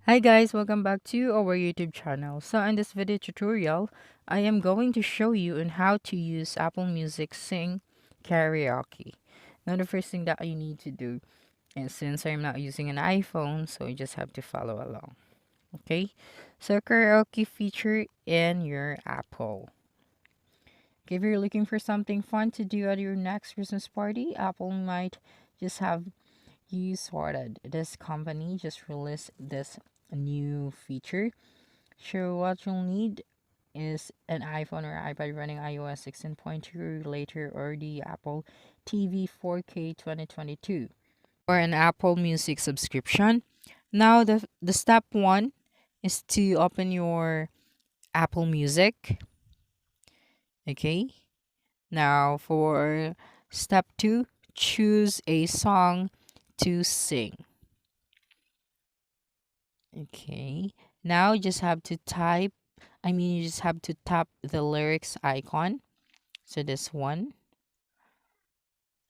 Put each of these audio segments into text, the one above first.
Hi guys, welcome back to our YouTube channel. So in this video tutorial, I am going to show you on how to use Apple Music Sing Karaoke. Now the first thing that you need to do is, since I'm not using an iPhone, so you just have to follow along. Okay? So karaoke feature in your Apple. If you're looking for something fun to do at your next Christmas party, Apple might just have you sorted. This company just released this new feature. So what you'll need is an iPhone or iPad running iOS 16.2 or later, or the Apple TV 4K 2022, or an Apple Music subscription. Now the step 1 is to open your Apple Music. Okay? Now for step 2, choose a song to sing. Okay. Now you just have to you just have to tap the lyrics icon. So this one.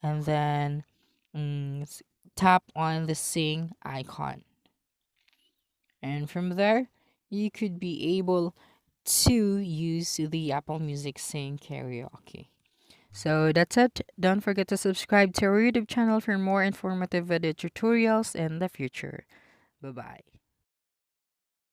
And then tap on the sing icon. And from there, you could be able to use the Apple Music Sing Karaoke. So that's it. Don't forget to subscribe to our YouTube channel for more informative video tutorials in the future. Bye bye.